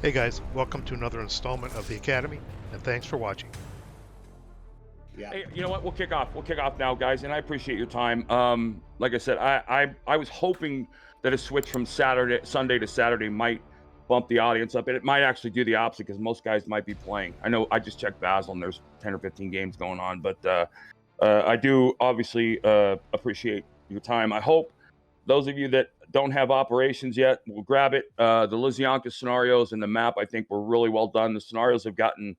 Hey guys, welcome to another installment of the Academy, and thanks for watching. Yeah. Hey, you know what? We'll kick off. We'll kick off now, guys. And I appreciate your time. Like I said, I was hoping that a switch from Sunday to Saturday might bump the audience up, and it might actually do the opposite because most guys might be playing. I know I just checked Basel, and there's 10 or 15 games going on, but I do obviously appreciate your time. I hope those of you that don't have operations yet will grab it. The Lizyanka scenarios and the map, I think, were really well done. The scenarios have gotten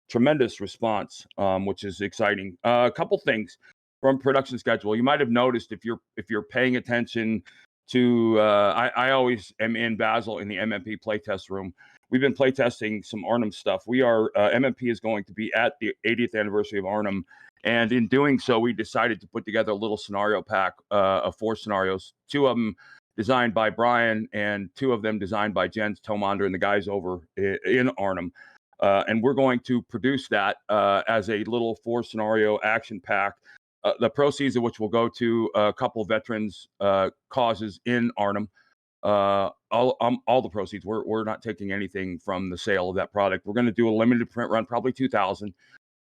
tremendous response, which is exciting. A couple things from production schedule. You might have noticed if you're paying attention to. I always am in Basel in the MMP playtest room. We've been playtesting some Arnhem stuff. We are MMP is going to be at the 80th anniversary of Arnhem, and in doing so, we decided to put together a little scenario pack of 4 scenarios. 2 of them designed by Brian, and 2 of them designed by Jens Tomonder and the guys over in Arnhem. And we're going to produce that as a little 4 scenario action pack. The proceeds of which will go to a couple of veterans causes in Arnhem. All the proceeds. We're not taking anything from the sale of that product. We're going to do a limited print run, probably 2,000.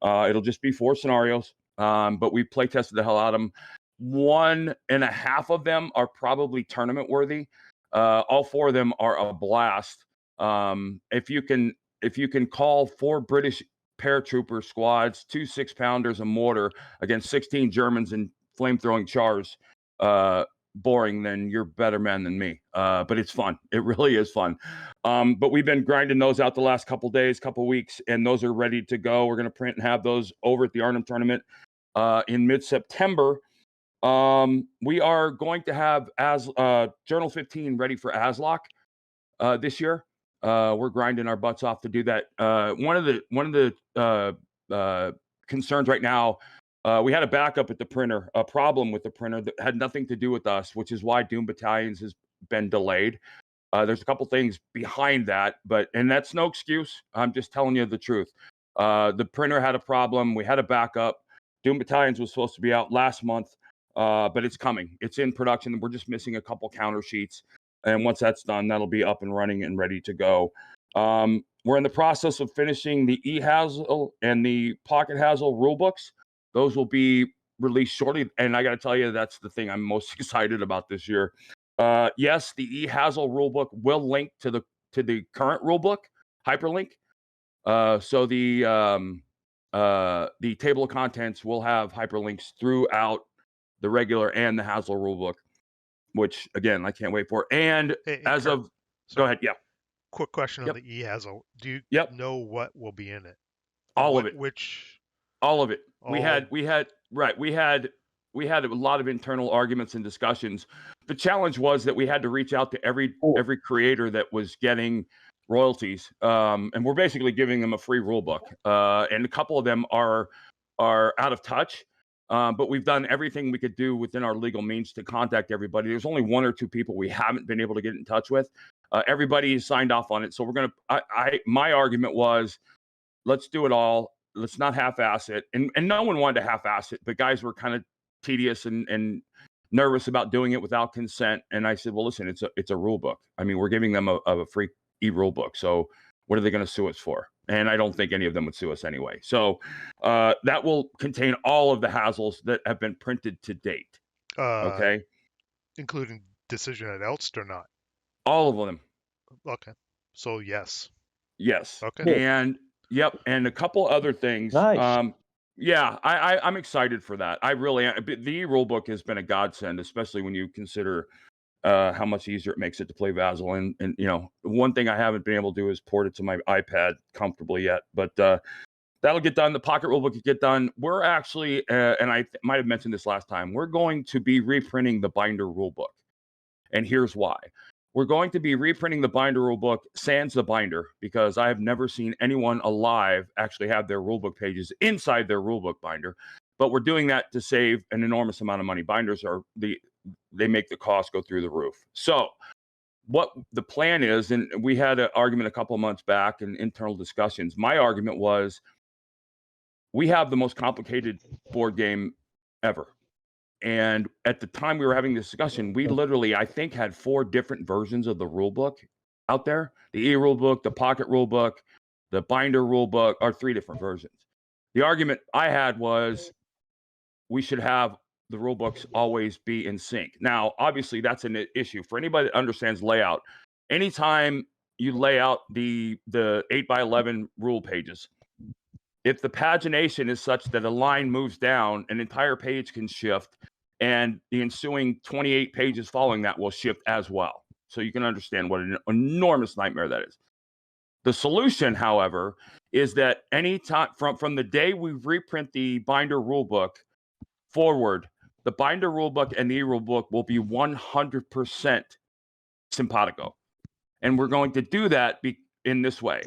It'll just be 4 scenarios, but we play tested the hell out of them. 1.5 of them are probably tournament worthy. All 4 of them are a blast. If you can call 4 British paratrooper squads, 2 6-pounders, a mortar against 16 Germans and flame-throwing chars, boring, then you're better men than me. But it's fun. It really is fun. But we've been grinding those out the last couple days, couple weeks, and those are ready to go. We're going to print and have those over at the Arnhem tournament in mid-September. We are going to have Journal 15 ready for ASLOC this year. We're grinding our butts off to do that. One of the concerns right now, we had a backup at the printer, a problem with the printer that had nothing to do with us, which is why Doom Battalions has been delayed. There's a couple things behind that, and that's no excuse. I'm just telling you the truth. The printer had a problem. We had a backup. Doom Battalions was supposed to be out last month, but it's coming. It's in production. We're just missing a couple counter sheets. And once that's done, that'll be up and running and ready to go. We're in the process of finishing the eHazel and the Pocket Hazel rulebooks. Those will be released shortly. And I got to tell you, that's the thing I'm most excited about this year. Yes, the eHazel rulebook will link to the current rulebook hyperlink. So the table of contents will have hyperlinks throughout the regular and the Hazel rulebook, which again I can't wait for. And as Curt, of, go ahead, yeah, quick question on yep, the eHazel. Do you yep, know what will be in it? all of it, Which, all of it. We all, had right, we had a lot of internal arguments and discussions. The challenge was that we had to reach out to every creator that was getting royalties, and we're basically giving them a free rule book. And a couple of them are out of touch. But we've done everything we could do within our legal means to contact everybody. There's only 1 or 2 people we haven't been able to get in touch with. Everybody signed off on it. So we're going to, my argument was, let's do it all. Let's not half-ass it. And no one wanted to half-ass it, but guys were kind of tedious and nervous about doing it without consent. And I said, well, listen, it's a rule book. I mean, we're giving them a free e-rule book. So what are they going to sue us for? And I don't think any of them would sue us anyway. So that will contain all of the Hazels that have been printed to date. Okay, including decision at Elst or not? all of them. Okay, so yes. Yes. Okay. Cool. And yep, and a couple other things. Nice. Yeah, I'm excited for that. I really am. The rule book has been a godsend, especially when you consider how much easier it makes it to play Vassal. And one thing I haven't been able to do is port it to my iPad comfortably yet, but that'll get done. The Pocket rulebook will get done. We're actually, and I might have mentioned this last time, we're going to be reprinting the Binder rulebook, and here's why. We're going to be reprinting the Binder rulebook sans the binder, because I have never seen anyone alive actually have their rulebook pages inside their rulebook binder. But we're doing that to save an enormous amount of money. Binders they make the cost go through the roof. So what the plan is, and we had an argument a couple of months back in internal discussions. My argument was, we have the most complicated board game ever. And at the time we were having this discussion, we literally, I think, had 4 different versions of the rule book out there. The e-rule book, the pocket rule book, the binder rule book are 3 different versions. The argument I had was we should have the rule books always be in sync. Now, obviously, that's an issue for anybody that understands layout. Anytime you lay out the 8x11 rule pages, if the pagination is such that a line moves down, an entire page can shift, and the ensuing 28 pages following that will shift as well. So you can understand what an enormous nightmare that is. The solution, however, is that any time from the day we reprint the binder rulebook forward, the binder rulebook and the e-rulebook will be 100% simpatico. And we're going to do that in this way.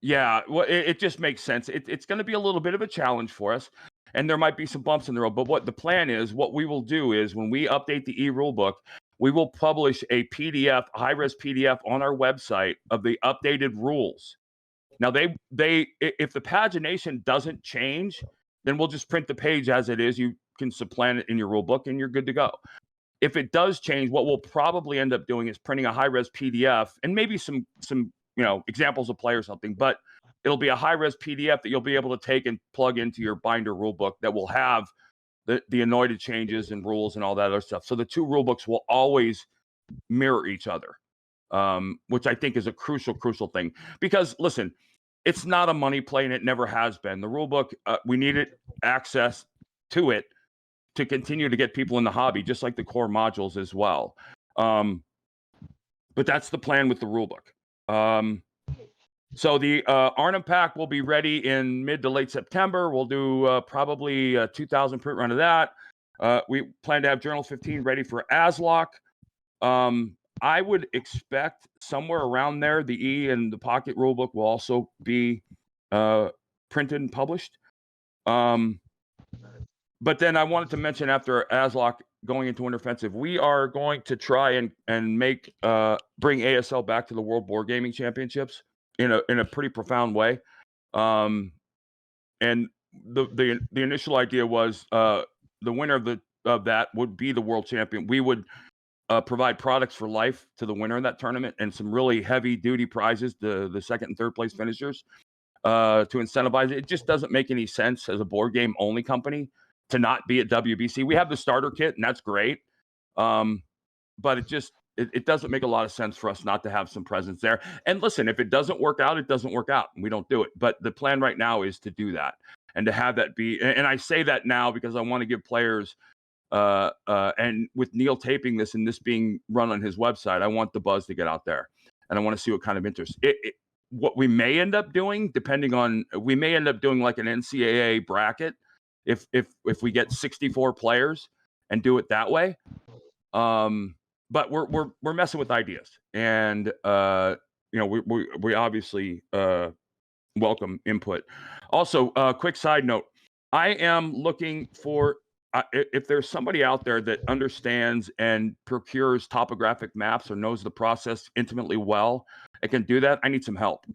Yeah, well, it just makes sense. It's going to be a little bit of a challenge for us, and there might be some bumps in the road. But what the plan is, what we will do is when we update the e-rulebook, we will publish a PDF, high-res PDF on our website of the updated rules. Now, if the pagination doesn't change, then we'll just print the page as it is. You can supplant it in your rulebook, and you're good to go. If it does change, what we'll probably end up doing is printing a high-res PDF and maybe some examples of play or something, but it'll be a high-res PDF that you'll be able to take and plug into your binder rulebook that will have the anointed changes and rules and all that other stuff. So the 2 rulebooks will always mirror each other, which I think is a crucial thing. Because listen, it's not a money play, and it never has been. The rulebook, we needed access to it to continue to get people in the hobby, just like the core modules as well. But that's the plan with the rulebook. So the Arnhem Pack will be ready in mid to late September. We'll do probably a 2,000 print run of that. We plan to have Journal 15 ready for ASLOC. I would expect somewhere around there, the E and the Pocket rulebook will also be printed and published. But then I wanted to mention, after ASLOC going into Winter Offensive, we are going to try and bring ASL back to the World Board Gaming Championships in a pretty profound way. And the initial idea was the winner of that would be the world champion. We would provide products for life to the winner of that tournament and some really heavy duty prizes to the second and third place finishers to incentivize it. It just doesn't make any sense as a board game only company to not be at WBC. We have the starter kit, and that's great. But it doesn't make a lot of sense for us not to have some presence there. And listen, if it doesn't work out, it doesn't work out, and we don't do it. But the plan right now is to do that and to have that be. And I say that now because I want to give players, and with Neil taping this and this being run on his website, I want the buzz to get out there, and I want to see what kind of interest. What we may end up doing, we may end up doing like an NCAA bracket. If we get 64 players and do it that way, but we're messing with ideas, and we obviously welcome input. Also, quick side note: I am looking for if there's somebody out there that understands and procures topographic maps or knows the process intimately well and can do that. I need some help.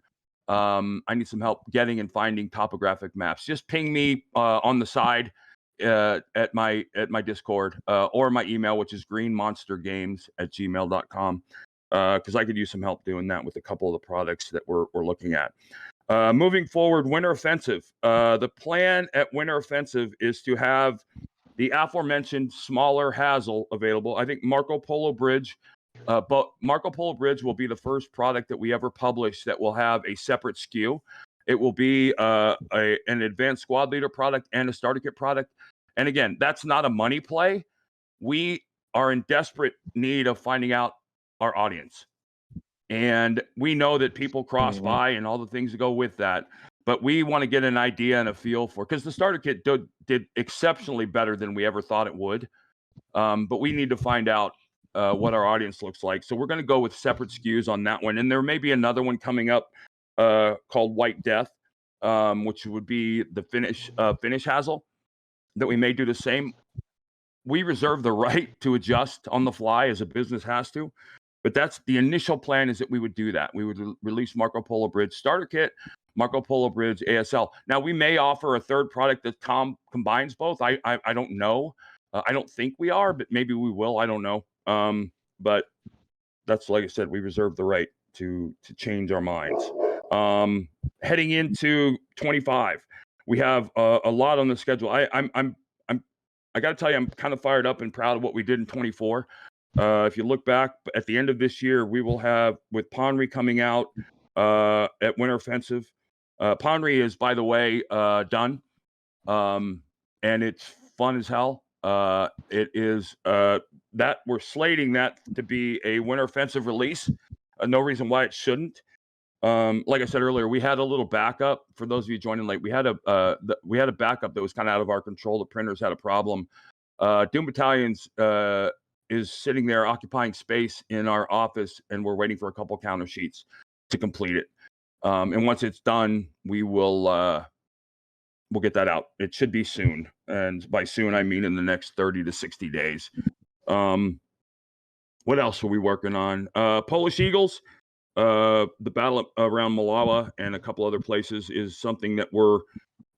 I need some help getting and finding topographic maps. Just ping me on the side at my Discord or my email, which is greenmonstergames@gmail.com, because I could use some help doing that with a couple of the products that we're looking at. Moving forward, Winter Offensive. The plan at Winter Offensive is to have the aforementioned smaller Hazel available. I think Marco Polo Bridge. But Marco Polo Bridge will be the first product that we ever publish that will have a separate SKU. It will be an advanced squad leader product and a starter kit product. And again, that's not a money play. We are in desperate need of finding out our audience. And we know that people cross by and all the things that go with that. But we want to get an idea and a feel for, because the starter kit did exceptionally better than we ever thought it would. But we need to find out what our audience looks like. So we're going to go with separate SKUs on that one. And there may be another one coming up called White Death, which would be the Finnish Hazel, that we may do the same. We reserve the right to adjust on the fly, as a business has to. But that's the initial plan, is that we would do that. We would release Marco Polo Bridge starter kit, Marco Polo Bridge ASL. Now, we may offer a third product that combines both. I don't know. I don't think we are, but maybe we will. I don't know. But that's like I said, we reserve the right to change our minds. Heading into 25, we have a lot on the schedule. I got to tell you, I'm kind of fired up and proud of what we did in 24. If you look back at the end of this year, we will have, with Ponry coming out at Winter Offensive. Ponry is, by the way, done, and it's fun as hell. It is that we're slating that to be a Winter Offensive release. No reason why it shouldn't. Like I said earlier, we had a little backup. For those of you joining late, we had a backup that was kind of out of our control. The printers had a problem. Doom Battalions is sitting there occupying space in our office, and we're waiting for a couple counter sheets to complete it. And once it's done, we'll get that out. It should be soon, and by soon I mean in the next 30 to 60 days. What else are we working on? Polish Eagles. The battle around Malawa and a couple other places is something that we're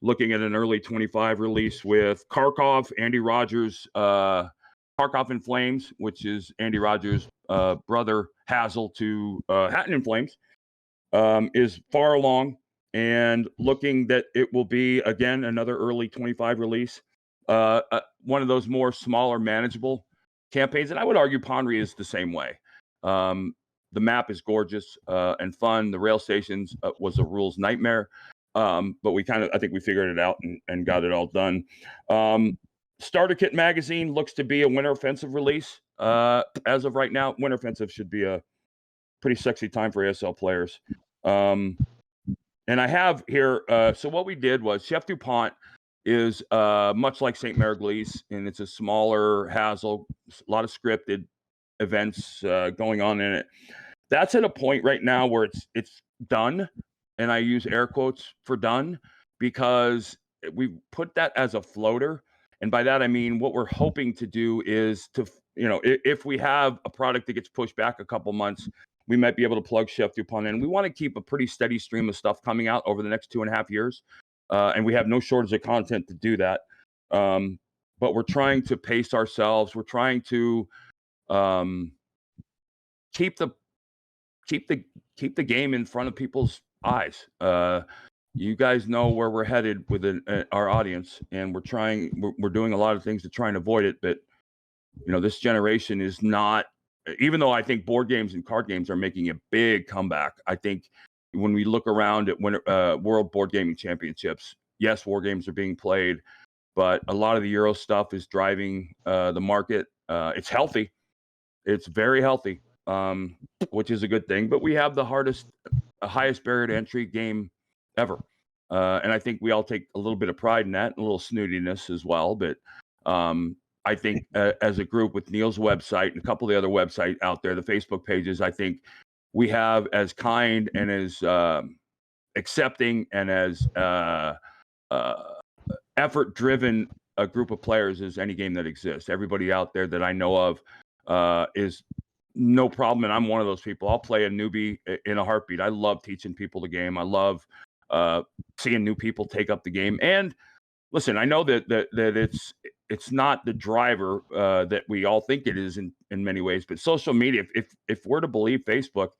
looking at an early 25 release with Kharkov, Andy Rogers, Kharkov in Flames, which is Andy Rogers' brother Hazel to Hatton in Flames, is far along and looking that it will be, again, another early 25 release. One of those more smaller, manageable campaigns. And I would argue Ponry is the same way. The map is gorgeous and fun. The rail stations was a rules nightmare, but I think we figured it out and got it all done. Starter Kit Magazine looks to be a Winter Offensive release. As of right now, Winter Offensive should be a pretty sexy time for ASL players. And I have here, so what we did was Chef DuPont is much like St. Mary-Glise, and it's a smaller Hazel, a lot of scripted events going on in it. That's at a point right now where it's done, and I use air quotes for done, because we put that as a floater. And by that I mean what we're hoping to do is to, if we have a product that gets pushed back a couple months, we might be able to plug Chef DuPont in. We want to keep a pretty steady stream of stuff coming out over the next 2.5 years, and we have no shortage of content to do that. But we're trying to pace ourselves. We're trying to keep the game in front of people's eyes. You guys know where we're headed with our audience, and we're doing a lot of things to try and avoid it. But this generation is not. Even though I think board games and card games are making a big comeback, I think when we look around at World Board Gaming Championships, yes, war games are being played, but a lot of the Euro stuff is driving the market. It's healthy. It's very healthy, which is a good thing. But we have the highest barrier to entry game ever. And I think we all take a little bit of pride in that, and a little snootiness as well. But I think as a group with Neil's website and a couple of the other websites out there, the Facebook pages, I think we have as kind and as accepting and as effort-driven a group of players as any game that exists. Everybody out there that I know of is no problem, and I'm one of those people. I'll play a newbie in a heartbeat. I love teaching people the game. I love seeing new people take up the game. And listen, I know that it's not the driver that we all think it is in many ways, but social media, if we're to believe Facebook,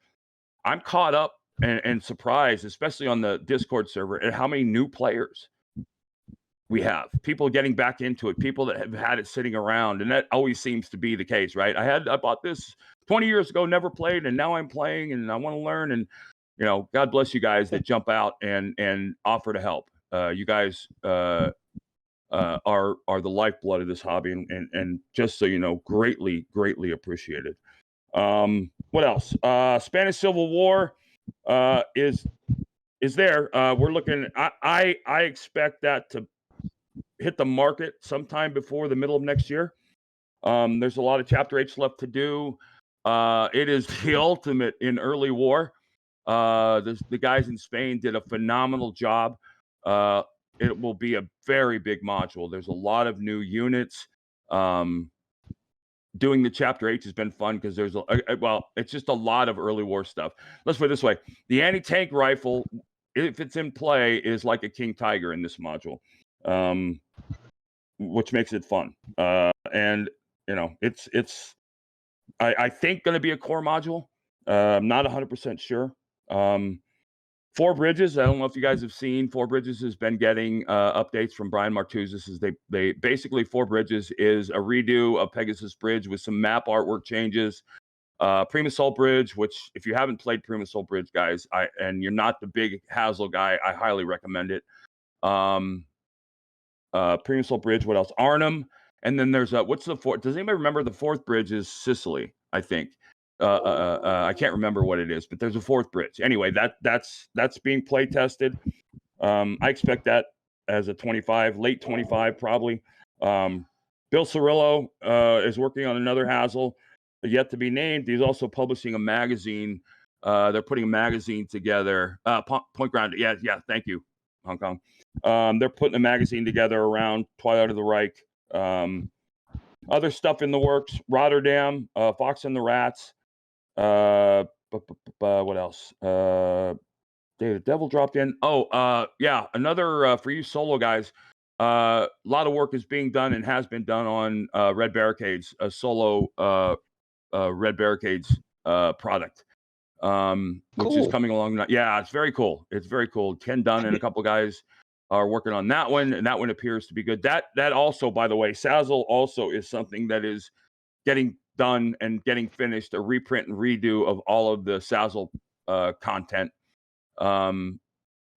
I'm caught up and surprised, especially on the Discord server, at how many new players we have. People getting back into it, people that have had it sitting around, and that always seems to be the case, right? I bought this 20 years ago, never played, and now I'm playing, and I want to learn. And God bless you guys that jump out and offer to help. You guys are the lifeblood of this hobby, and just so you know, greatly appreciated. What else? Spanish Civil War is there. We're looking. I expect that to hit the market sometime before the middle of next year. There's a lot of Chapter H left to do. It is the ultimate in early war. The guys in Spain did a phenomenal job. It will be a very big module. There's a lot of new units. Doing the Chapter H has been fun because there's it's just a lot of early war stuff. Let's put it this way: the anti-tank rifle, if it's in play, is like a King Tiger in this module, which makes it fun. And it's I think going to be a core module. I'm not 100% sure. Four Bridges, I don't know if you guys have seen, Four Bridges has been getting updates from Brian Martuzis. They basically, Four Bridges is a redo of Pegasus Bridge with some map artwork changes. Prima Sol Bridge, which if you haven't played Prima Sol Bridge, guys, and you're not the big Hazel guy, I highly recommend it. Prima Sol Bridge, what else? Arnhem. And then there's what's the fourth? Does anybody remember the fourth bridge is Sicily, I think. I can't remember what it is, but there's a fourth bridge. Anyway, that's being play tested. I expect that as a 25, late 25 probably. Bill Cirillo is working on another Hazel, yet to be named. He's also publishing a magazine. They're putting a magazine together. Point Ground. Yeah. Thank you, Hong Kong. They're putting a magazine together around Twilight of the Reich. Other stuff in the works. Rotterdam, Fox and the Rats. What else? David Devil dropped in. Another for you solo guys. A lot of work is being done and has been done on Red Barricades, a solo Red Barricades product, which is coming along. Yeah, it's very cool. It's very cool. Ken Dunn and a couple guys are working on that one, and that one appears to be good. That also, by the way, Sazzle also is something that is getting done and getting finished, a reprint and redo of all of the Sazzle content.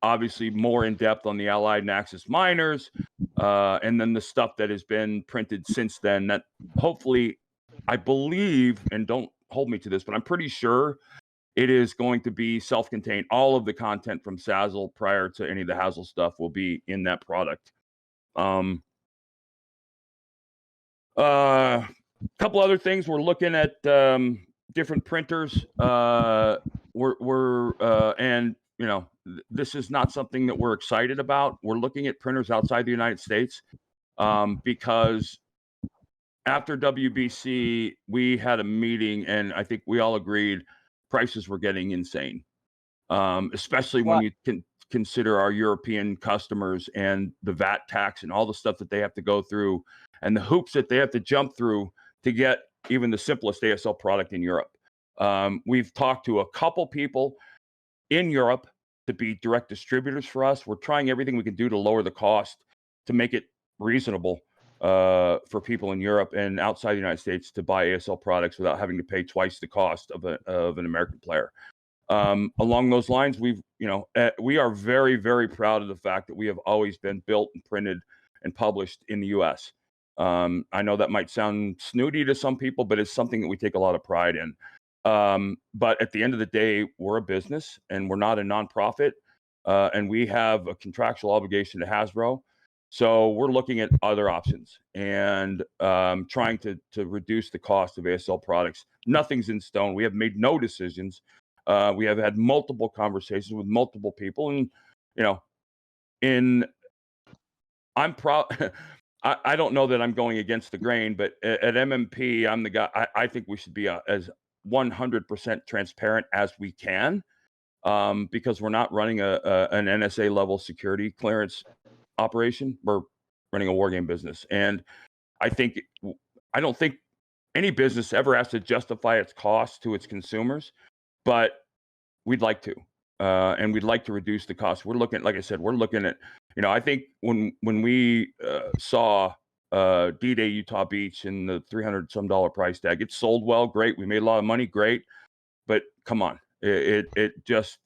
Obviously more in depth on the Allied and Axis miners, and then the stuff that has been printed since then that hopefully, I believe, and don't hold me to this, but I'm pretty sure it is going to be self-contained. All of the content from Sazzle prior to any of the Hazel stuff will be in that product. Couple other things. We're looking at different printers. And you know, this is not something that we're excited about. We're looking at printers outside the United States because after WBC, we had a meeting, and I think we all agreed prices were getting insane, especially when you can consider our European customers and the VAT tax and all the stuff that they have to go through and the hoops that they have to jump through to get even the simplest ASL product in Europe. We've talked to a couple people in Europe to be direct distributors for us. We're trying everything we can do to lower the cost to make it reasonable for people in Europe and outside the United States to buy ASL products without having to pay twice the cost of an American player. Along those lines, we are very, very proud of the fact that we have always been built and printed and published in the U.S. I know that might sound snooty to some people, but it's something that we take a lot of pride in. But at the end of the day, we're a business and we're not a nonprofit, and we have a contractual obligation to Hasbro. So we're looking at other options and trying to reduce the cost of ASL products. Nothing's in stone. We have made no decisions. We have had multiple conversations with multiple people, and I'm proud. I don't know that I'm going against the grain, but at MMP, I'm the guy. I think we should be as 100% transparent as we can, because we're not running an NSA level security clearance operation. We're running a wargame business, and I don't think any business ever has to justify its cost to its consumers, but we'd like to, and we'd like to reduce the cost. We're looking, like I said, I think when we saw D-Day Utah Beach and the $300 some price tag, it sold well, great. We made a lot of money, great. But come on, it's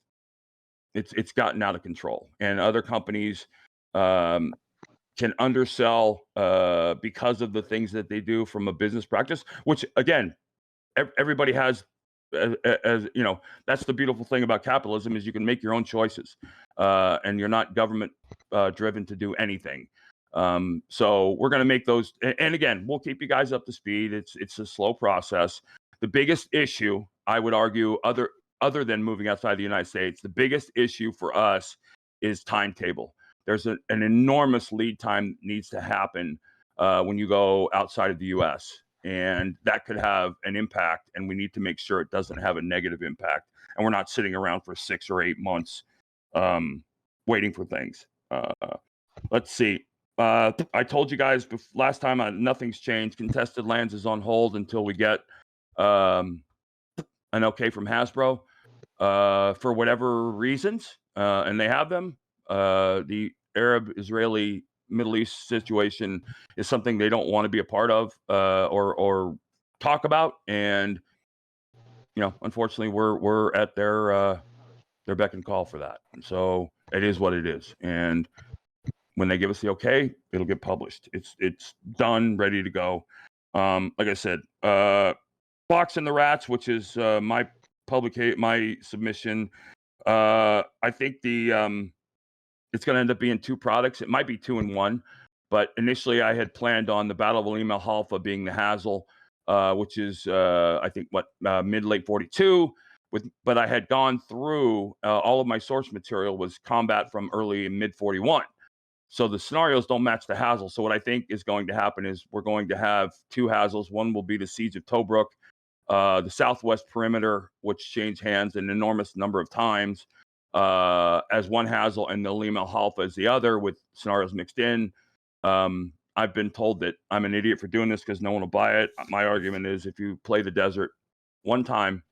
gotten out of control, and other companies can undersell because of the things that they do from a business practice, which again, everybody has. As you know, that's the beautiful thing about capitalism, is you can make your own choices, and you're not government driven to do anything. So we're going to make those, and again, we'll keep you guys up to speed. It's a slow process. The biggest issue, I would argue, other than moving outside the United States, the biggest issue for us is timetable. There's an enormous lead time that needs to happen when you go outside of the U.S., and that could have an impact, and we need to make sure it doesn't have a negative impact, and we're not sitting around for 6 or 8 months waiting for things. Let's see. I told you guys last time, nothing's changed. Contested lands is on hold until we get an okay from Hasbro for whatever reasons, and they have them. The Arab-Israeli Middle East situation is something they don't want to be a part of or talk about, and unfortunately, we're at their beck and call for that. And so it is what it is. And when they give us the okay, it'll get published. It's done, ready to go. Like I said, Fox and the Rats, which is my submission. I think it's going to end up being 2 products. It might be 2 in 1, but initially I had planned on the Battle of Alima Halfa being the Hazel, which is I think mid-late 42. But I had gone through all of my source material was combat from early and mid 41. So the scenarios don't match the Hazel. So what I think is going to happen is we're going to have 2 Hazels. One will be the Siege of Tobruk, the Southwest Perimeter, which changed hands an enormous number of times as one Hazel, and the Alima Halfa as the other, with scenarios mixed in. I've been told that I'm an idiot for doing this because no one will buy it. My argument is if you play the desert one time,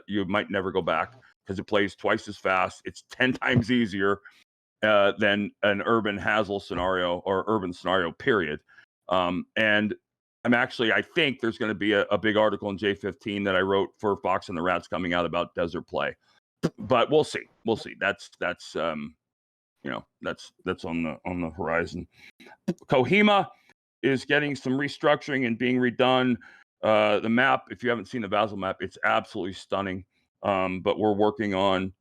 you might never go back because it plays twice as fast. It's 10 times easier than an urban Hazel scenario or urban scenario, period. And I think there's going to be a big article in J15 that I wrote for Fox and the Rats coming out about desert play. But we'll see. That's on the horizon. Kohima is getting some restructuring and being redone. The map, if you haven't seen the Vassal map, it's absolutely stunning. But we're working on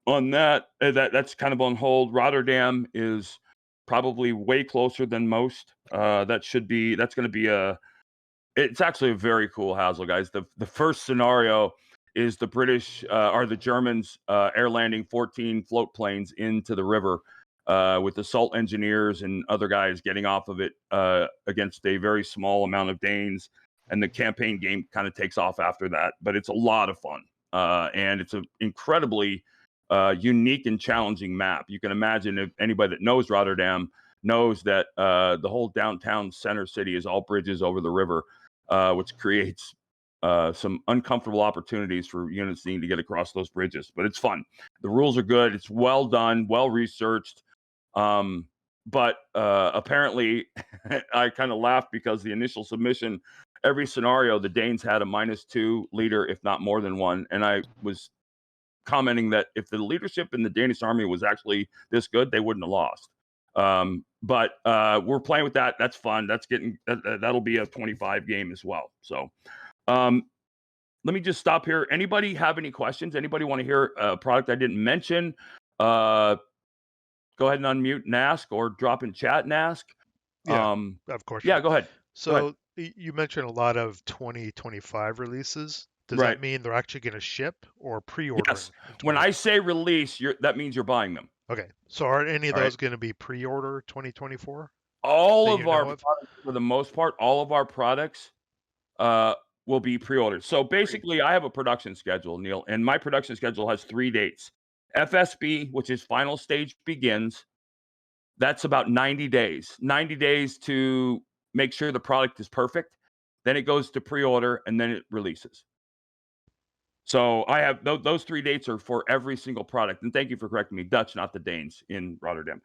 that. That's kind of on hold. Rotterdam is probably way closer than most. That's going to be it's actually a very cool Hazel, guys. The first scenario is the British or the Germans air landing 14 float planes into the river with assault engineers and other guys getting off of it against a very small amount of Danes. And the campaign game kind of takes off after that. But it's a lot of fun. And it's an incredibly unique and challenging map. You can imagine if anybody that knows Rotterdam knows that the whole downtown center city is all bridges over the river, which creates some uncomfortable opportunities for units needing to get across those bridges. But it's fun. The rules are good. It's well done, well researched. But apparently, I kind of laughed because the initial submission, every scenario, the Danes had a -2 leader, if not more than one. And I was commenting that if the leadership in the Danish army was actually this good, they wouldn't have lost. But we're playing with that. That's fun. That'll be a 25 game as well. So let me just stop here. Anybody have any questions? Anybody want to hear a product I didn't mention? Go ahead and unmute and ask, or drop in chat and ask. Yeah, of course. Yeah, go ahead. So you mentioned a lot of 2025 releases. Does that mean they're actually going to ship or pre-ordering? Yes. When I say release, that means you're buying them. Okay. So are any of those going to be pre-order 2024? All of our products, for the most part, all of our products will be pre-ordered. So basically, I have a production schedule, Neil, and my production schedule has 3 dates. FSB, which is final stage begins, that's about 90 days. 90 days to make sure the product is perfect. Then it goes to pre-order, and then it releases. So I have those 3 dates are for every single product. And thank you for correcting me, Dutch, not the Danes in Rotterdam.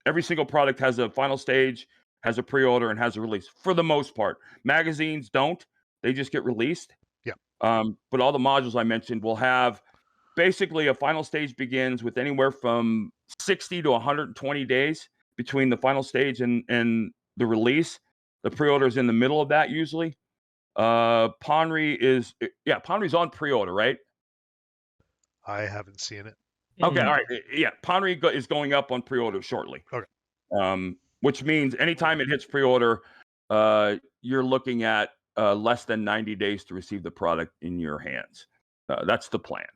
Every single product has a final stage, has a pre-order, and has a release for the most part. Magazines don't; they just get released. Yeah. But all the modules I mentioned will have basically a final stage begins with anywhere from 60 to 120 days between the final stage and the release. The pre-order is in the middle of that usually. Ponry Ponry's on pre-order, right? I haven't seen it. Okay, all right. Yeah, Ponry is going up on pre-order shortly. Okay. Which means anytime it hits pre-order, you're looking at less than 90 days to receive the product in your hands. That's the plan.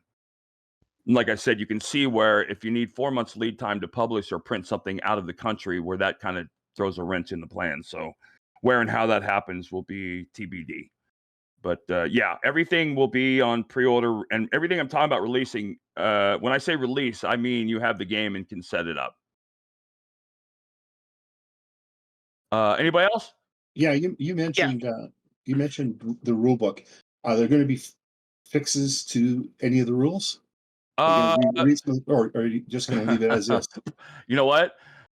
And like I said, you can see where if you need 4 months lead time to publish or print something out of the country, where that kind of throws a wrench in the plan. So where and how that happens will be TBD. But yeah, everything will be on pre-order, and everything I'm talking about releasing. When I say release, I mean you have the game and can set it up. Anybody else? Yeah, you mentioned you mentioned the rule book. Are there going to be fixes to any of the rules? Or are you just going to leave it as is? You know what?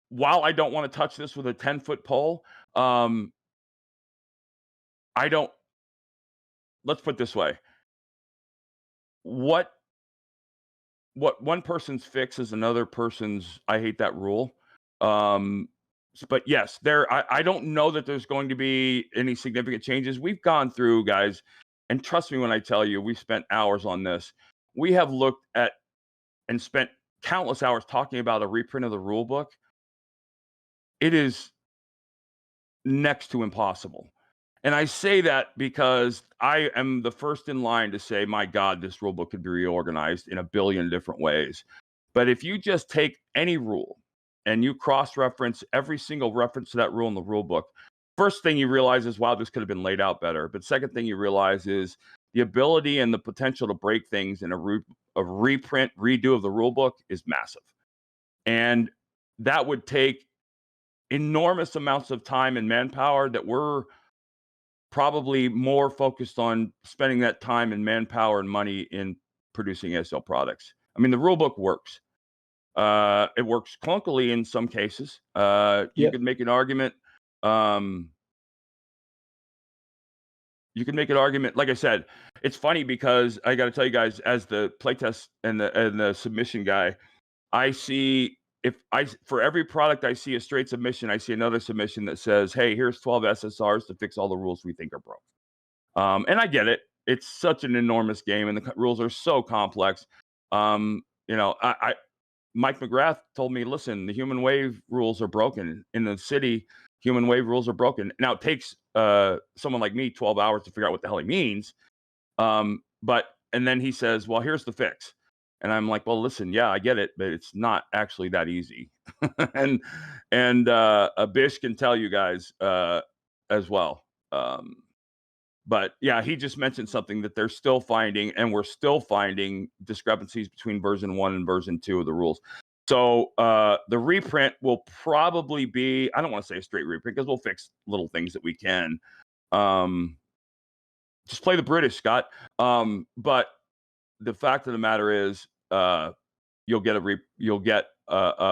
While I don't want to touch this with a 10-foot pole, I don't. Let's put it this way: what one person's fix is another person's. I hate that rule. But yes, I don't know that there's going to be any significant changes. We've gone through, guys, and trust me when I tell you, we spent hours on this. We have looked at and spent countless hours talking about a reprint of the rule book. It is next to impossible. And I say that because I am the first in line to say, my God, this rule book could be reorganized in a billion different ways. But if you just take any rule and you cross-reference every single reference to that rule in the rule book, first thing you realize is, wow, this could have been laid out better. But second thing you realize is the ability and the potential to break things in a reprint, redo of the rule book is massive. And that would take enormous amounts of time and manpower that we're probably more focused on spending that time and manpower and money in producing ASL products. I mean, the rule book works. It works clunkily in some cases. You could make an argument. You can make an argument. Like I said, it's funny because I got to tell you guys, as the playtest and the submission guy, I see for every product I see a straight submission, I see another submission that says, "Hey, here's 12 SSRs to fix all the rules we think are broke." And I get it. It's such an enormous game, and the rules are so complex. Mike McGrath told me, "Listen, the human wave rules are broken in the city. Human wave rules are broken." Now it takes someone like me 12 hours to figure out what the hell he means. And then he says, "Well, here's the fix." And I'm like, "Well, listen, yeah, I get it, but it's not actually that easy." and Bish can tell you guys as well. But yeah, he just mentioned something that they're still finding, and we're still finding discrepancies between version 1 and version 2 of the rules. So the reprint will probably be, I don't want to say a straight reprint because we'll fix little things that we can. Just play the British, Scott. But the fact of the matter is, you'll get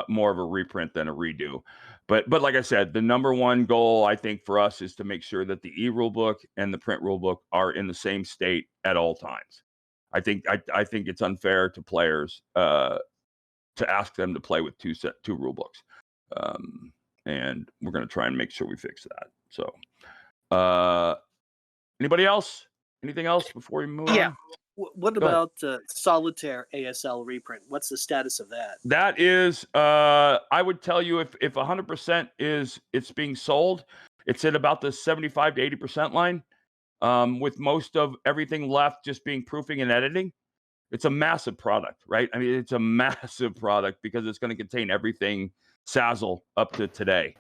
more of a reprint than a redo. But like I said, the number one goal I think for us is to make sure that the e-rule book and the print rule book are in the same state at all times. I think it's unfair to players to ask them to play with two rule books, and we're going to try and make sure we fix that. So, anybody else? Anything else before we move on? What about Solitaire ASL reprint? What's the status of that? That is, I would tell you if 100% it's being sold, it's at about the 75 to 80% line, with most of everything left just being proofing and editing. It's a massive product, right? I mean, it's a massive product because it's going to contain everything Sazzle up to today.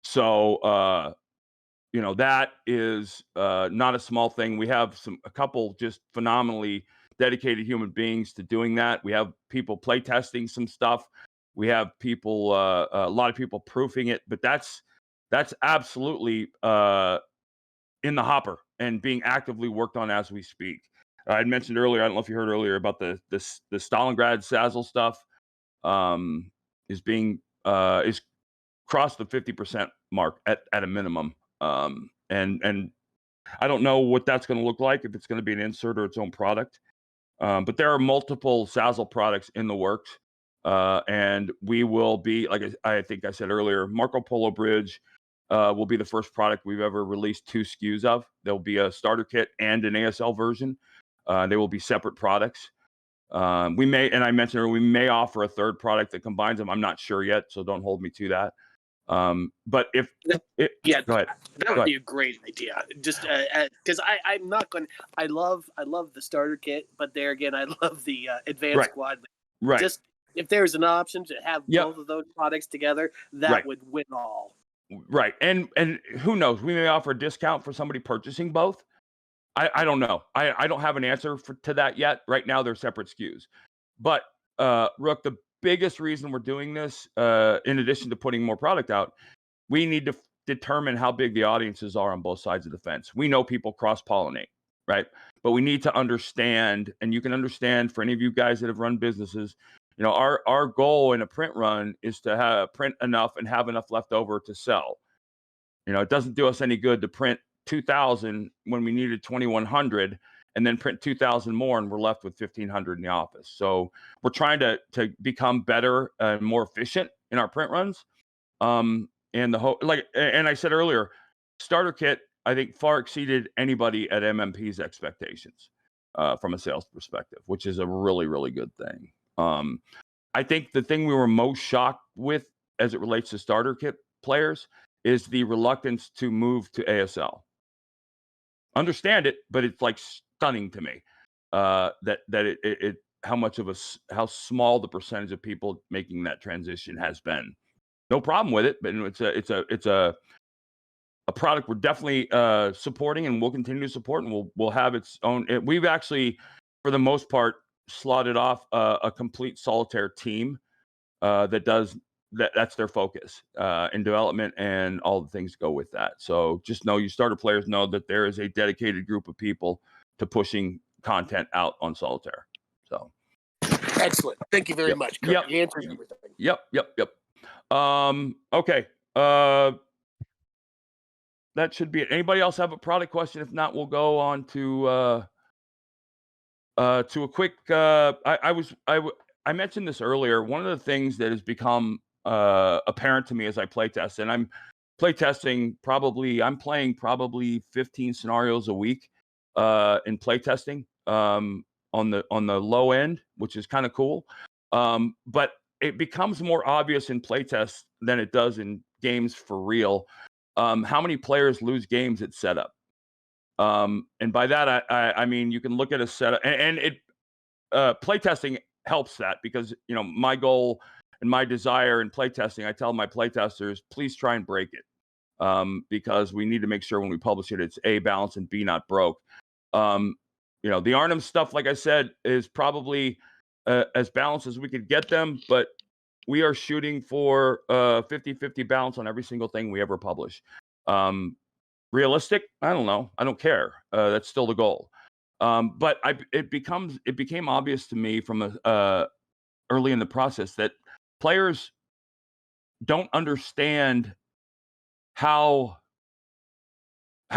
So, that is not a small thing. We have a couple just phenomenally dedicated human beings to doing that. We have people play testing some stuff. We have people, a lot of people proofing it, but that's absolutely in the hopper and being actively worked on as we speak. I had mentioned earlier, I don't know if you heard earlier about the Stalingrad Sazzle stuff, is crossed the 50% mark at a minimum. And I don't know what that's going to look like, if it's going to be an insert or its own product. But there are multiple Sazzle products in the works. And we will be, like I think I said earlier, Marco Polo Bridge will be the first product we've ever released 2 SKUs of. There'll be a starter kit and an ASL version. They will be separate products. We may, and I mentioned earlier, we may offer a third product that combines them. I'm not sure yet, so don't hold me to that. But go ahead. That would be a great idea. Just because I'm not going. I love the starter kit, but there again, I love the advanced squad. Right. Just if there's an option to have both of those products together, that would win all. Right. And who knows? We may offer a discount for somebody purchasing both. I don't know. I don't have an answer to that yet. Right now, they're separate SKUs. But Rook, the biggest reason we're doing this, in addition to putting more product out, we need to determine how big the audiences are on both sides of the fence. We know people cross-pollinate, right? But we need to understand, and you can understand for any of you guys that have run businesses, our goal in a print run is to print enough and have enough left over to sell. It doesn't do us any good to print 2,000 when we needed 2,100 and then print 2,000 more and we're left with 1,500 in the office. So we're trying to become better and more efficient in our print runs. And I said earlier, starter kit, I think far exceeded anybody at MMP's expectations from a sales perspective, which is a really, really good thing. I think the thing we were most shocked with as it relates to starter kit players is the reluctance to move to ASL. Understand it, but it's like stunning to me that how small the percentage of people making that transition has been. No problem with it, but it's a product we're definitely supporting and we'll continue to support, and we'll have its own. We've actually, for the most part, slotted off a complete solitaire team that's their focus in development and all the things go with that. So just know, you starter players know that there is a dedicated group of people to pushing content out on solitaire. So excellent. Thank you very much, Curt. Yep. You answered everything. Yep. Okay. That should be it. Anybody else have a product question? If not, we'll go on to a quick. I mentioned this earlier. One of the things that has become apparent to me as I playtest, and I'm playtesting I'm playing probably 15 scenarios a week in playtesting on the low end, which is kind of cool. But it becomes more obvious in playtests than it does in games for real. How many players lose games at setup? And by that, I mean, you can look at a setup and it playtesting helps that, because my goal and my desire in playtesting, I tell my playtesters, please try and break it, because we need to make sure when we publish it, it's A, balanced, and B, not broke. The Arnhem stuff, like I said, is probably as balanced as we could get them, but we are shooting for 50-50 balance on every single thing we ever publish. Realistic? I don't know. I don't care. That's still the goal. But it became obvious to me from early in the process that players don't understand how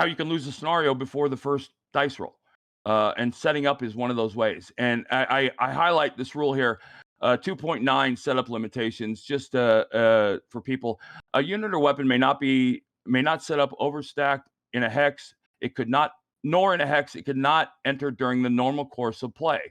you can lose a scenario before the first dice roll. And setting up is one of those ways. And I highlight this rule here, 2.9 setup limitations, just for people. A unit or weapon may not set up overstacked in a hex. It could not, nor in a hex, it could not enter during the normal course of play.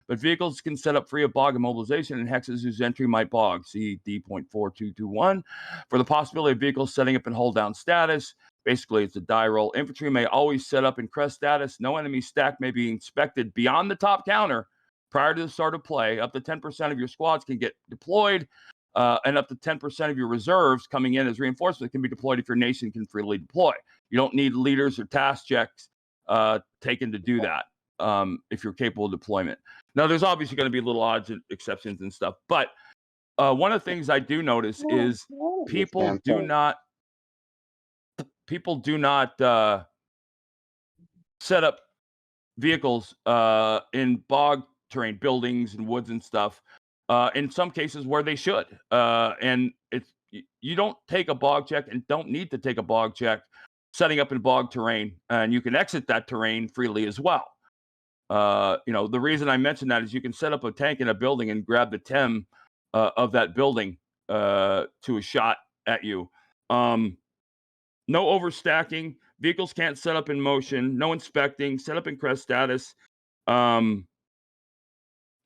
But vehicles can set up free of bog immobilization in hexes whose entry might bog. See D.4221. For the possibility of vehicles setting up in hold down status, basically it's a die roll. Infantry may always set up in crest status. No enemy stack may be inspected beyond the top counter prior to the start of play. Up to 10% of your squads can get deployed, and up to 10% of your reserves coming in as reinforcement can be deployed if your nation can freely deploy. You don't need leaders or task checks taken to do that if you're capable of deployment. Now, there's obviously going to be little odds and exceptions and stuff, but one of the things I do notice is people do not set up vehicles in bog terrain, buildings and woods and stuff. In some cases where they should, and you don't take a bog check and don't need to take a bog check setting up in bog terrain, and you can exit that terrain freely as well. The reason I mention that is you can set up a tank in a building and grab the TEM of that building to a shot at you. No overstacking. Vehicles can't set up in motion. No inspecting. Set up in crest status. And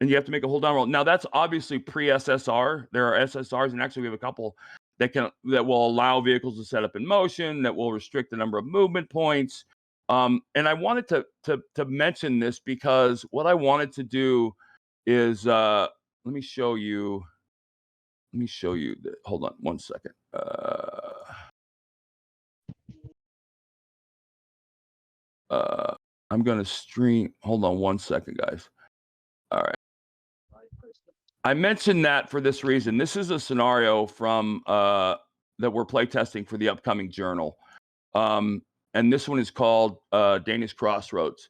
you have to make a hold down roll. Now that's obviously pre-SSR. There are SSRs, and actually we have a couple that will allow vehicles to set up in motion, that will restrict the number of movement points. And I wanted to mention this because what I wanted to do is let me show you. Hold on one second. I'm gonna stream. Hold on one second, guys. All right. I mentioned that for this reason. This is a scenario from that we're playtesting for the upcoming journal. And this one is called Danish Crossroads.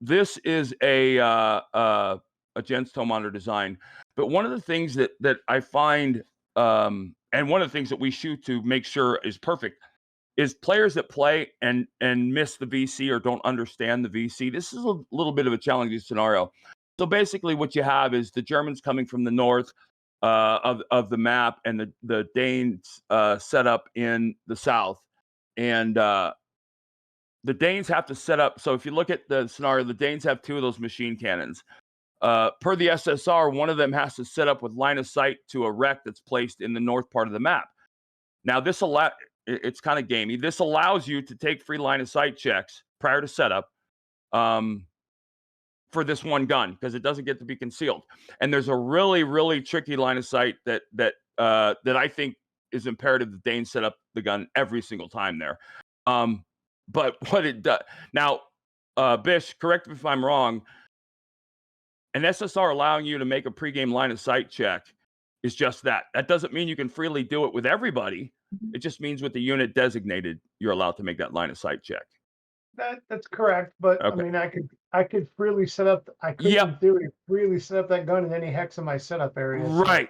This is a Jens Tomander design, but one of the things that I find, and one of the things that we shoot to make sure is perfect, is players that play and miss the VC or don't understand the VC. This is a little bit of a challenging scenario. So basically, what you have is the Germans coming from the north of the map, and the Danes set up in the south, and the Danes have to set up. So if you look at the scenario, the Danes have 2 of those machine cannons. Per the SSR, one of them has to set up with line of sight to a wreck that's placed in the north part of the map. Now, it's kind of gamey. This allows you to take free line of sight checks prior to setup for this one gun, because it doesn't get to be concealed. And there's a really, really tricky line of sight that I think is imperative that Danes set up the gun every single time there. But what it does now, Bish, correct me if I'm wrong. An SSR allowing you to make a pregame line of sight check is just that. That doesn't mean you can freely do it with everybody. It just means with the unit designated, you're allowed to make that line of sight check. That's correct, but Okay. I mean, I could freely set up. I couldn't Yep. do it. Freely set up that gun in any hex of my setup area.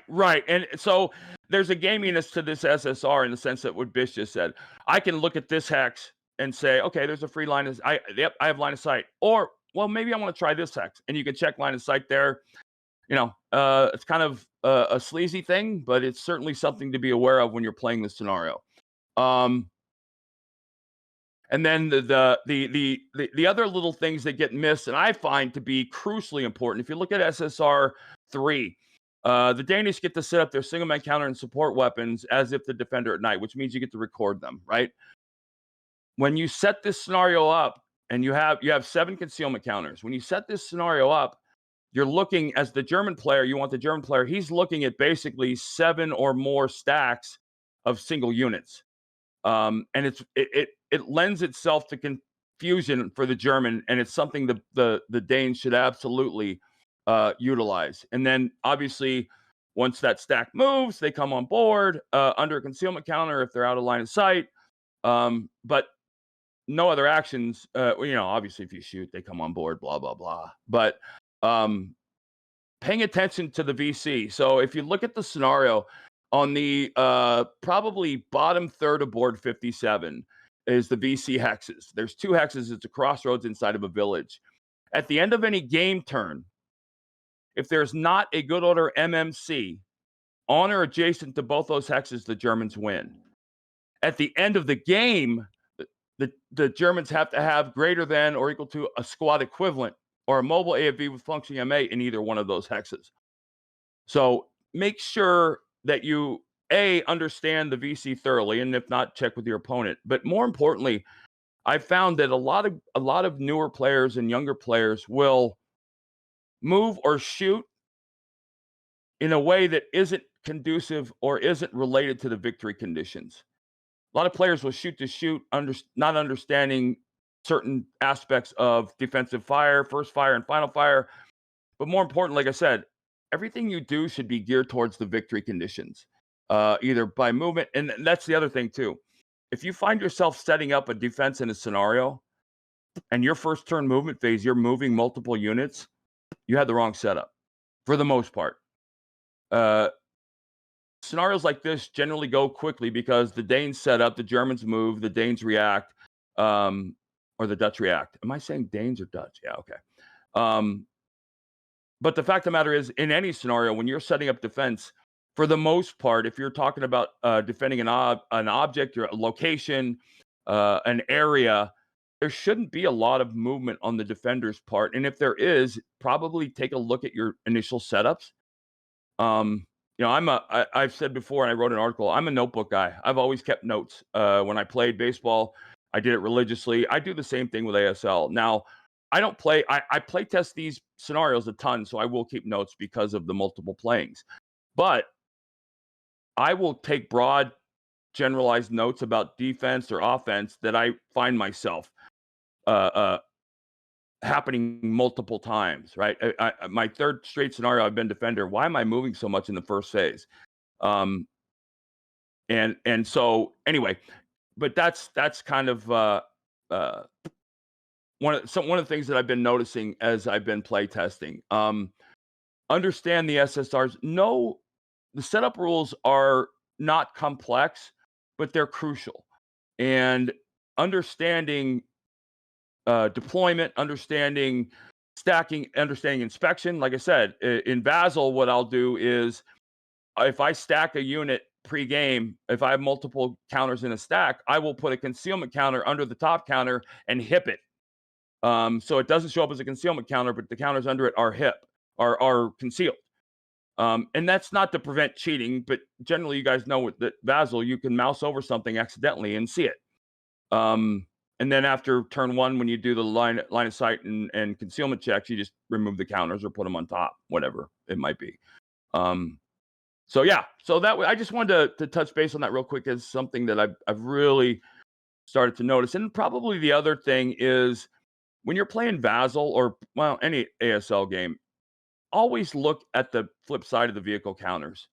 Right. And so there's a gaminess to this SSR in the sense that what Bish just said. I can look at this hex and say, okay, there's a free line of I have line of sight. Or, well, maybe I want to try this hex, and you can check line of sight there. It's kind of a sleazy thing, but it's certainly something to be aware of when you're playing the scenario. And then the other little things that get missed, and I find to be crucially important. If you look at SSR 3, the Danish get to set up their single man counter and support weapons as if the defender at night, which means you get to record them, right? When you set this scenario up, and you have 7 concealment counters. When you set this scenario up, you're looking, as the German player, you want the German player, he's looking at basically 7 or more stacks of single units. And it lends itself to confusion for the German, and it's something the Danes should absolutely utilize. And then obviously, once that stack moves, they come on board under a concealment counter if they're out of line of sight. But no other actions. Obviously, if you shoot, they come on board. Blah blah blah. But paying attention to the VC. So if you look at the scenario on the probably bottom third of board 57 is the VC hexes. There's 2 hexes. It's a crossroads inside of a village. At the end of any game turn, if there's not a good order MMC on or adjacent to both those hexes, the Germans win. At the end of the game, the Germans have to have greater than or equal to a squad equivalent or a mobile AFV with functioning MA in either one of those hexes. So make sure that you understand the VC thoroughly, and if not, check with your opponent. But more importantly, I found that a lot of newer players and younger players will move or shoot in a way that isn't conducive or isn't related to the victory conditions. A lot of players will shoot to shoot, not understanding certain aspects of defensive fire, first fire, and final fire. But more important, like I said, everything you do should be geared towards the victory conditions, either by movement. And that's the other thing, too. If you find yourself setting up a defense in a scenario and your first turn movement phase, you're moving multiple units, you had the wrong setup for the most part. Scenarios like this generally go quickly because the Danes set up, the Germans move, the Danes react, or the Dutch react. Am I saying Danes or Dutch? Yeah, okay. But the fact of the matter is, in any scenario, when you're setting up defense, for the most part, if you're talking about defending an object or a location, an area, there shouldn't be a lot of movement on the defender's part. And if there is, probably take a look at your initial setups. I've said before, and I wrote an article, I'm a notebook guy. I've always kept notes. When I played baseball, I did it religiously. I do the same thing with ASL. Now, I don't play, I play test these scenarios a ton, so I will keep notes because of the multiple playings. But I will take broad, generalized notes about defense or offense that I find myself happening multiple times, right? My 3rd straight scenario, I've been defender. Why am I moving so much in the first phase? And And so anyway, but that's kind of one of the things that I've been noticing as I've been play testing. Understand the SSRs. No, the setup rules are not complex, but they're crucial. And understanding deployment, understanding stacking, understanding inspection. Like I said, in Vassal, what I'll do is if I stack a unit pre-game, if I have multiple counters in a stack, I will put a concealment counter under the top counter and hip it. So it doesn't show up as a concealment counter, but the counters under it are concealed. And that's not to prevent cheating, but generally you guys know with the Vassal, you can mouse over something accidentally and see it. And then after turn 1, when you do the line of sight and concealment checks, you just remove the counters or put them on top, whatever it might be. So yeah, so that I just wanted to touch base on that real quick as something that I've really started to notice. And probably the other thing is when you're playing Vassal or any ASL game, always look at the flip side of the vehicle counters.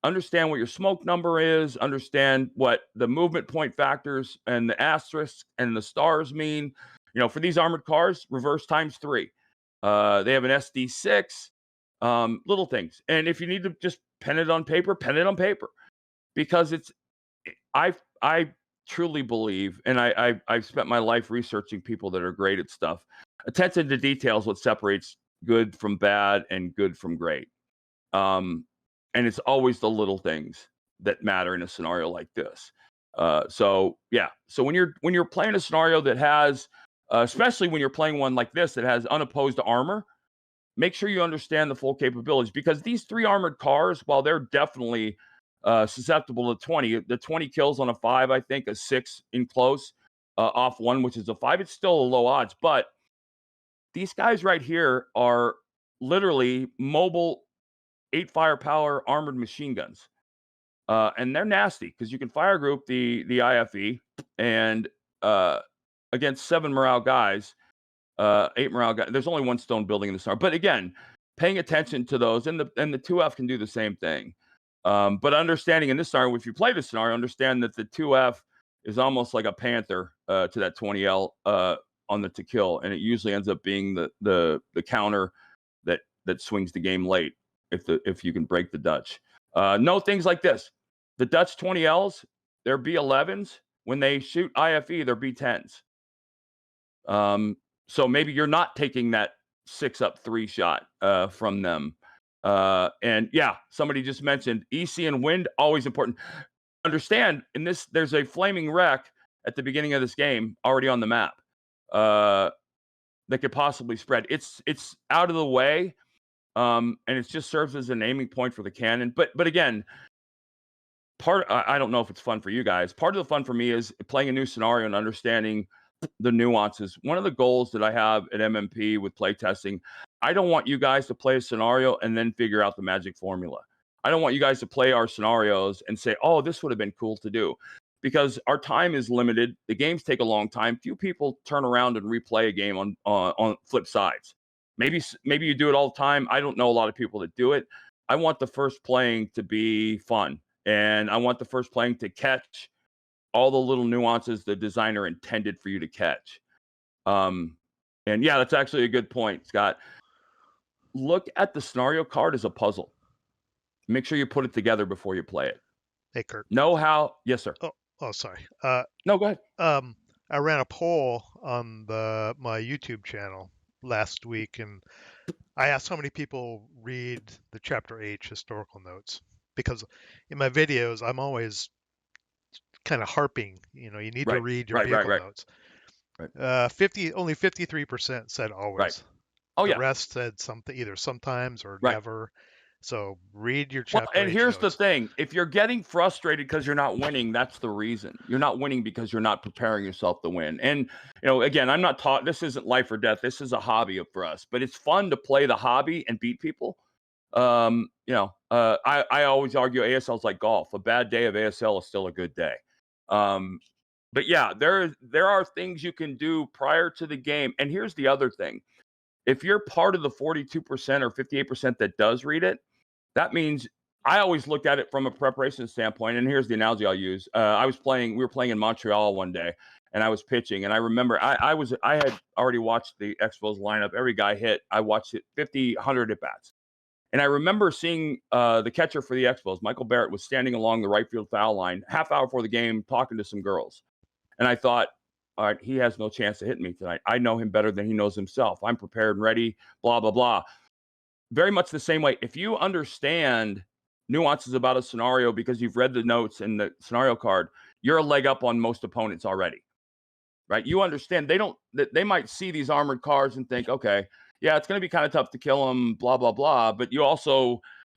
Understand what your smoke number is, understand what the movement point factors and the asterisks and the stars mean. For these armored cars, reverse times 3. They have an SD6, little things. And if you need to just pen it on paper, because I truly believe, and I've spent my life researching people that are great at stuff. Attention to detail is what separates good from bad and good from great. And it's always the little things that matter in a scenario like this. So when you're playing a scenario that has, especially when you're playing one like this that has unopposed armor, make sure you understand the full capabilities, because these 3 armored cars, while they're definitely susceptible to 20, the 20 kills on a 5, I think a 6 in close off 1, which is a 5, it's still a low odds. But these guys right here are literally mobile 8 firepower armored machine guns. And they're nasty because you can fire group the IFE and against 7 morale guys, 8 morale guys. There's only 1 stone building in the scenario. But again, paying attention to those, and the 2F can do the same thing. But understanding in this scenario, if you play this scenario, understand that the 2F is almost like a panther to that 20L on the to kill, and it usually ends up being the counter that swings the game late if you can break the Dutch. Know things like this: the Dutch 20Ls, they're B11s. When they shoot IFE, they're B10s. So maybe you're not taking that 6-up 3 shot from them. And yeah, somebody just mentioned EC and wind, always important. Understand, in this, there's a flaming wreck at the beginning of this game already on the map that could possibly spread. It's out of the way, and it just serves as an aiming point for the cannon. But again, I don't know if it's fun for you guys. Part of the fun for me is playing a new scenario and understanding the nuances. One of the goals that I have at MMP with playtesting, I don't want you guys to play a scenario and then figure out the magic formula. I don't want you guys to play our scenarios and say, oh, this would have been cool to do, because our time is limited. The games take a long time. Few people turn around and replay a game on flip sides. Maybe you do it all the time. I don't know a lot of people that do it. I want the first playing to be fun, and I want the first playing to catch all the little nuances the designer intended for you to catch. And yeah, that's actually a good point, Scott. Look at the scenario card as a puzzle. Make sure you put it together before you play it. Hey, Curt. Know how? Yes, sir. Oh, sorry. No, go ahead. I ran a poll on my YouTube channel last week, and I asked how many people read the Chapter H historical notes, because in my videos I'm always kind of harping. You need to read your vehicle notes. Right. Only 53% said always. Right. Oh, the rest said something, either sometimes or never. So read your chapter. And here's the thing: if you're getting frustrated because you're not winning, that's the reason. You're not winning because you're not preparing yourself to win. And again, I'm not taught. This isn't life or death. This is a hobby for us. But it's fun to play the hobby and beat people. I always argue ASL is like golf. A bad day of ASL is still a good day. But yeah, there are things you can do prior to the game. And here's the other thing: if you're part of the 42% or 58% that does read it, that means I always looked at it from a preparation standpoint, and here's the analogy I'll use. We were playing in Montreal one day, and I was pitching, and I remember I had already watched the Expos lineup. Every guy hit. I watched it 50, 100 at bats. And I remember seeing the catcher for the Expos, Michael Barrett, was standing along the right field foul line, half hour before the game, talking to some girls. And I thought, all right, he has no chance to hit me tonight. I know him better than he knows himself. I'm prepared and ready, blah, blah, blah. Very much the same way. If you understand nuances about a scenario because you've read the notes and the scenario card, you're a leg up on most opponents already, right? You understand they might see these armored cars and think, okay, yeah, it's going to be kind of tough to kill them, blah, blah, blah. But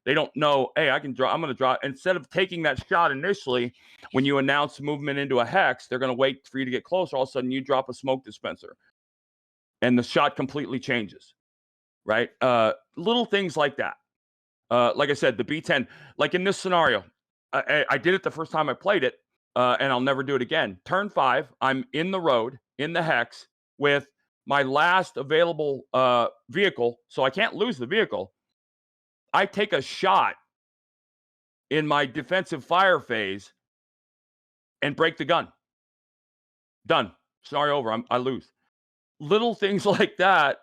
they don't know, hey, I'm going to draw. Instead of taking that shot initially, when you announce movement into a hex, they're going to wait for you to get closer. All of a sudden you drop a smoke dispenser and the shot completely changes, right? Little things like that. Like I said, the B10, like in this scenario, I did it the first time I played it, and I'll never do it again. Turn 5, I'm in the road, in the hex, with my last available vehicle, so I can't lose the vehicle. I take a shot in my defensive fire phase and break the gun. Done. Scenario over. I lose. Little things like that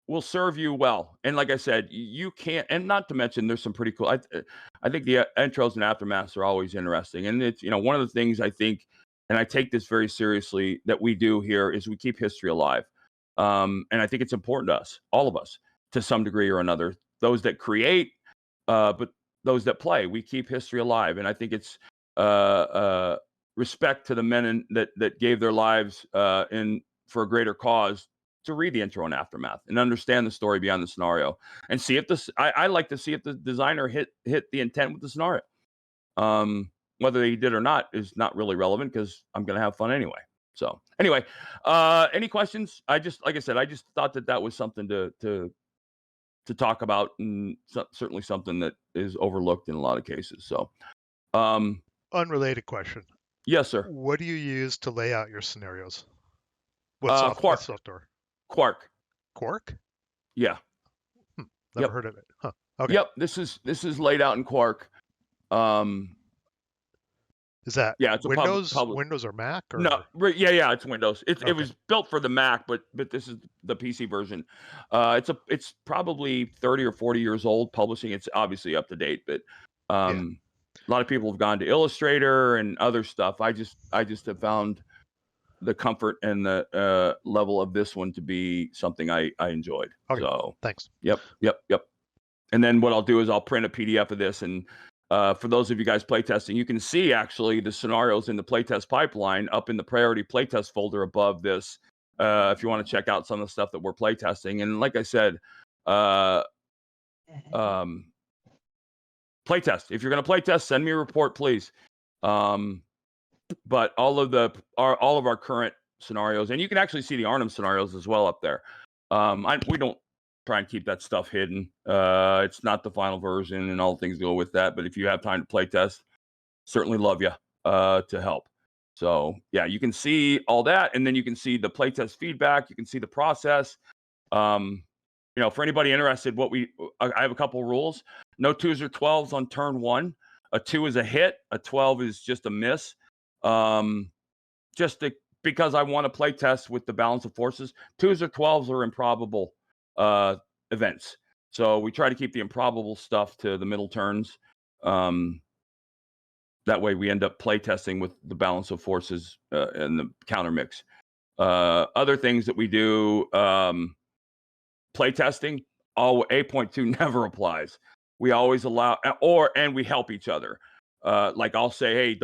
will serve you well. And like I said, you can't, and not to mention there's some pretty cool, I think the intros and aftermaths are always interesting. And it's, one of the things I think, and I take this very seriously, that we do here is we keep history alive. And I think it's important to us, all of us, to some degree or another. Those that create, but those that play, we keep history alive. And I think it's respect to the men that gave their lives for a greater cause, to read the intro and aftermath and understand the story beyond the scenario, and see if I like to see if the designer hit the intent with the scenario. Whether he did or not is not really relevant because I'm going to have fun anyway. So anyway, any questions? Like I said, I just thought that was something to talk about, and certainly something that is overlooked in a lot of cases. So, unrelated question. Yes, sir. What do you use to lay out your scenarios? What software? Quark. Quark? Yeah. Never heard of it. Huh. Okay. Yep. This is laid out in Quark. Is that it's Windows? a Windows or Mac? Or? No, yeah, it's Windows. It was built for the Mac, but this is the PC version. It's probably 30 or 40 years old. Publishing, it's obviously up to date, but a lot of people have gone to Illustrator and other stuff. I just have found the comfort and the level of this one to be something I enjoyed. Okay. So thanks. Yep. And then what I'll do is I'll print a PDF of this, and for those of you guys playtesting, you can see actually the scenarios in the playtest pipeline up in the priority playtest folder above this. If you want to check out some of the stuff that we're playtesting, and like I said, playtest. If you're going to playtest, send me a report, please. But all of our current scenarios, and you can actually see the Arnhem scenarios as well up there. We don't try and keep that stuff hidden. It's not the final version and all the things that go with that. But if you have time to play test, certainly love you to help. So yeah, you can see all that, and then you can see the playtest feedback. You can see the process. For anybody interested, I have a couple rules. No 2s or 12s on turn 1. A 2 is a hit. A 12 is just a miss. Because I want to play test with the balance of forces. 2s or 12s are improbable events. So we try to keep the improbable stuff to the middle turns. That way we end up play testing with the balance of forces and the counter mix. Other things that we do, play testing, 8.2 never applies. We always allow, and we help each other. Like I'll say, hey,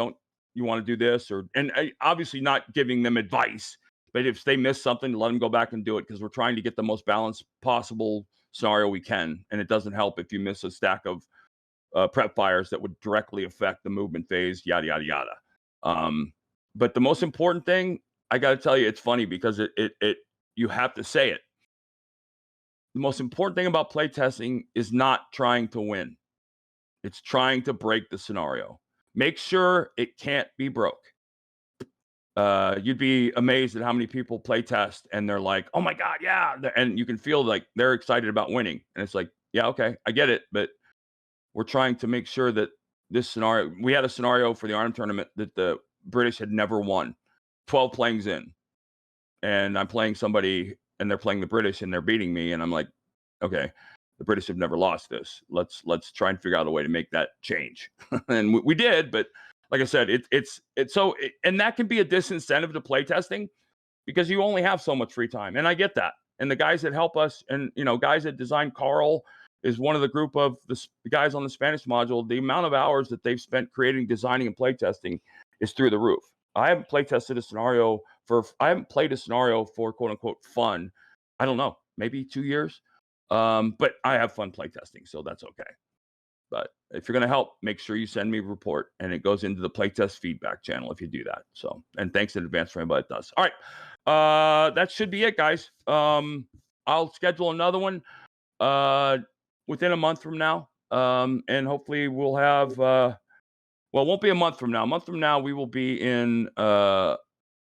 you want to do this? And obviously not giving them advice, but if they miss something, let them go back and do it, because we're trying to get the most balanced possible scenario we can. And it doesn't help if you miss a stack of prep fires that would directly affect the movement phase, yada, yada, yada. But the most important thing, I got to tell you, it's funny because you have to say it. The most important thing about playtesting is not trying to win. It's trying to break the scenario. Make sure it can't be broke. You'd be amazed at how many people play test and they're like, oh my God, yeah. And you can feel like they're excited about winning. And it's like, yeah, okay, I get it. But we're trying to make sure that this scenario, we had a scenario for the ARM tournament that the British had never won. 12 playings in, and I'm playing somebody and they're playing the British and they're beating me, and I'm like, okay, the British have never lost this. Let's try and figure out a way to make that change. And we did, but like I said, it's so, and that can be a disincentive to playtesting because you only have so much free time, and I get that. And the guys that help us, and guys that design, Carl is one of the group of the guys on the Spanish module. The amount of hours that they've spent creating, designing, and playtesting is through the roof. I haven't played a scenario for quote unquote fun. I don't know, maybe 2 years. But I have fun playtesting, so that's okay. But if you're going to help, make sure you send me a report, and it goes into the playtest feedback channel if you do that. So, and thanks in advance for anybody that does. All right. That should be it, guys. I'll schedule another one within a month from now. And hopefully we'll have, well, it won't be a month from now. A month from now, we will be in the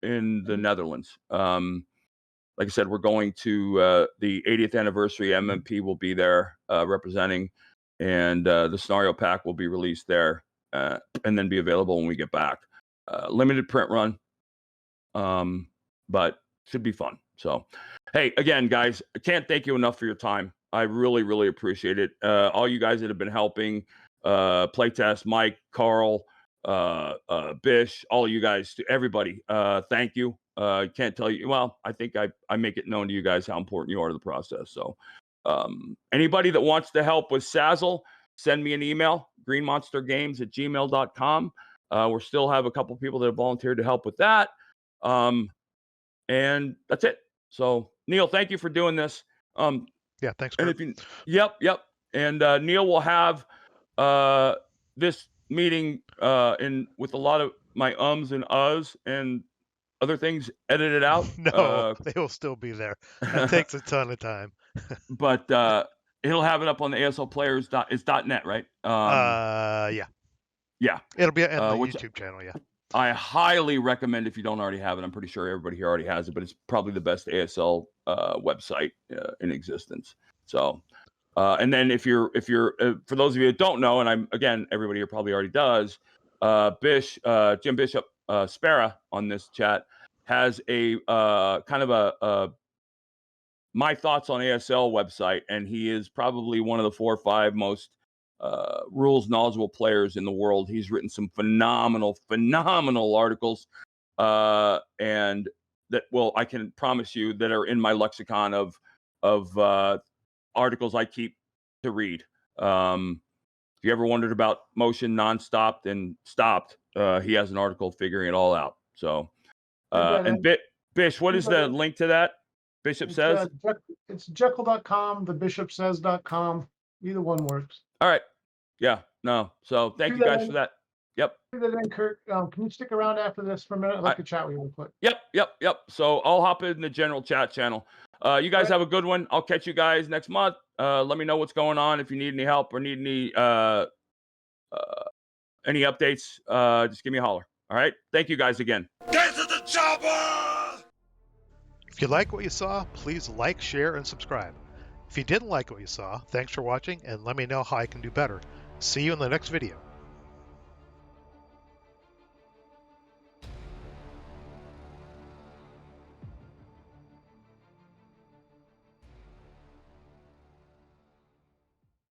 Netherlands. Like I said, we're going to the 80th anniversary. MMP will be there representing, and the scenario pack will be released there and then be available when we get back. Limited print run, but should be fun. So, hey, again, guys, I can't thank you enough for your time. I really, really appreciate it. All you guys that have been helping, Playtest, Mike, Carl, Bish, all of you guys, everybody, thank you. I can't tell you. Well, I think I make it known to you guys how important you are to the process. So anybody that wants to help with Sazzle, send me an email, greenmonstergames@gmail.com. We still have a couple people that have volunteered to help with that. And that's it. So Neil, thank you for doing this. Yeah, thanks. And yep. And Neil will have this meeting in with a lot of my ums and uhs and other things edited out. No, they will still be there. That takes a ton of time. But he'll have it up on the ASLplayers.net, right? Yeah. It'll be on the YouTube channel. Yeah. I highly recommend if you don't already have it. I'm pretty sure everybody here already has it, but it's probably the best ASL website in existence. So, and then if you're for those of you that don't know, and everybody here probably already does, Jim Bishop Spera on this chat has a kind of a my thoughts on ASL website, and he is probably one of the 4 or 5 most rules knowledgeable players in the world. He's written some phenomenal articles, and that I can promise you that are in my lexicon of articles I keep to read. If you ever wondered about motion non-stopped and stopped, he has an article figuring it all out. So, and Bish, what is the link to that? Bishop Says? It's Jekyll.com, thebishopsays.com. Either one works. All right. Yeah. No. So thank you guys for that. Yep. Curt, can you stick around after this for a minute? I'd like to chat with you real quick. Yep. So I'll hop in the general chat channel. You guys have a good one. I'll catch you guys next month. Let me know what's going on. If you need any help or need any updates, just give me a holler. All right. Thank you guys again. Get to the chopper! If you like what you saw, please like, share, and subscribe. If you didn't like what you saw, thanks for watching, and let me know how I can do better. See you in the next video.